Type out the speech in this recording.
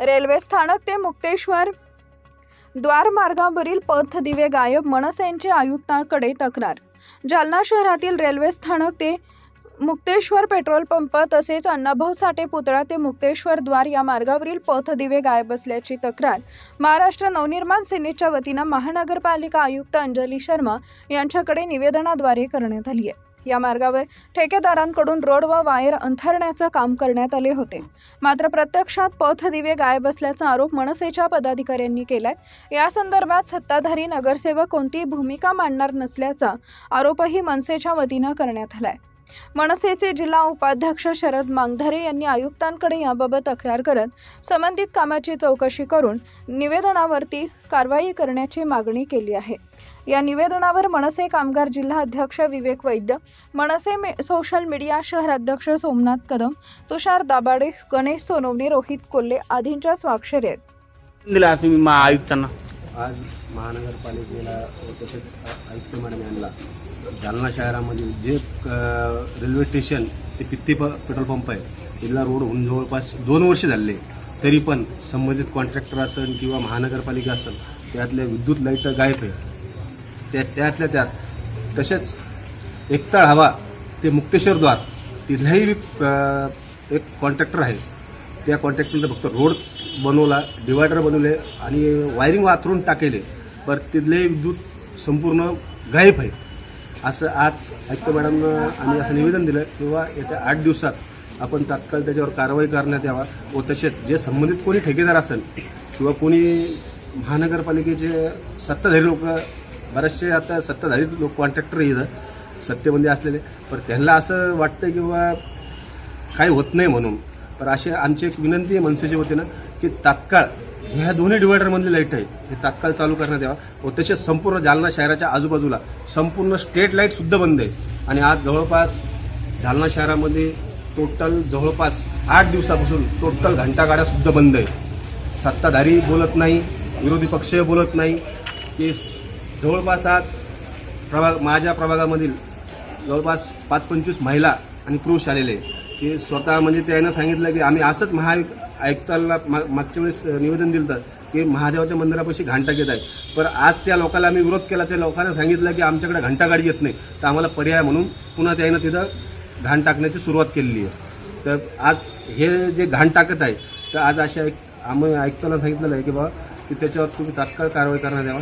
Railway स्थानक ते मुक्तेश्वर द्वारमार्गावरील पथदिवे गायब, मनसेचे आयुक्तांकडे तक्रार। जालना शहरातील रेल्वे स्थानक ते मुक्तेश्वर पेट्रोल पंप तसेच अण्णाभाऊ साठे पुतळा ते मुक्तेश्वर द्वार या मार्गावरील पथदिवे गायब असल्याची तक्रार महाराष्ट्र नवनिर्माण सेनेच्या वतीने महानगरपालिका आयुक्त अंजली शर्मा यांच्याकडे निवेदनाद्वारे करण्यात आली आहे। या मार्गावर ठेकेदारांकडून रोड व वायर अंथरण्याचे काम करण्यात आले होते, मात्र प्रत्यक्षात पथदिवे गायब असल्याचा आरोप मनसेच्या पदाधिकाऱ्यांनी केलाय। या संदर्भात सत्ताधारी नगरसेवक कोणतीही भूमिका मांडणार नसल्याचा आरोपही मनसेच्या वतीने करण्यात आलाय। मनसेचे जिल्हा उपाध्यक्ष शरद मांगधारे यांनी आयुक्तांकडे याबाबत तक्रार करत संबंधित कामाची चौकशी करून निवेदनावरती कारवाई करण्याची मागणी केली आहे। या निवेदनावर मनसे कामगार जिल्हा अध्यक्ष विवेक वैद्य, मनसे सोशल मीडिया शहर अध्यक्ष सोमनाथ कदम, तुषार दाभाडे, गणेश सोनवणे, रोहित कोल्हे आदींच्या स्वाक्षरी आहेत। दिला तुम्ही आयुक्तांना आज महानगरपालिकेला तसेच आयुक्त मॅडम यांना जालना शहरामध्ये जे रेल्वे स्टेशन ते पित्ती पेट्रोल पंप आहे तिथला रोड होऊन जवळपास 2 वर्ष झाले, तरी पण संबंधित कॉन्ट्रॅक्टर असेल किंवा महानगरपालिका असेल त्यातल्या विद्युत लाईट गायब आहे। त्यातल्या त्यात तसेच एकताळ हवा ते मुक्तेश्वर द्वार तिथलाही एक कॉन्ट्रॅक्टर आहे, त्या कॉन्ट्रॅक्टरने फक्त रोड बनवला, डिवायडर बनवले आणि वायरिंग वातरून टाकेले, पण तिथले विद्युत संपूर्ण गायब आहे। असं आज आयुक्त मॅडमनं आम्ही असं निवेदन दिलं किंवा येत्या 8 दिवसात आपण तात्काळ त्याच्यावर कारवाई करण्यात यावा व तसेच जे संबंधित कोणी ठेकेदार असेल किंवा कोणी महानगरपालिकेचे सत्ताधारी लोक, बरेचसे आता सत्ताधारी लोक कॉन्ट्रॅक्टर इथं सत्तेमध्ये असलेले, पण त्यांना असं वाटतं किंवा काही होत नाही म्हणून, पण अशी आमची एक विनंती आहे मनसेच्या वतीनं की तात्काळ ह्या दोन्ही डिवायडरमधली लाईट आहे हे तात्काळ चालू करण्यात यावा व तसेच संपूर्ण जालना शहराच्या आजूबाजूला संपूर्ण स्ट्रीट लाईटसुद्धा बंद आहे। आणि आज जवळपास जालना शहरामध्ये टोटल जवळपास 8 दिवसापासून टोटल घंटागाड्यासुद्धा बंद आहे। सत्ताधारी बोलत नाही, विरोधी पक्ष बोलत नाही की जवळपास आज माझ्या प्रभागामधील जवळपास 5-25 महिला आणि पुरुष आलेले की स्वतः म्हणजे त्यानं सांगितलं की आम्ही असंच आयुक्ताला मागच्या वेळेस निवेदन दिलं की महादेवाच्या मंदिरापाशी घंटा घेत आहे, पण आज त्या लोकांना आम्ही विरोध केला, त्या लोकांना सांगितलं की आमच्याकडे घंटागाडी येत नाही, तर आम्हाला पर्याय म्हणून पुन्हा त्यानं तिथं घाण टाकण्याची सुरुवात केलेली आहे। तर आज हे जे घाण टाकत आहे तर आज अशा आम्ही आयुक्तांना सांगितलेलं आहे की बाबा की त्याच्यावर तुम्ही तात्काळ कारवाई करण्यात यावा।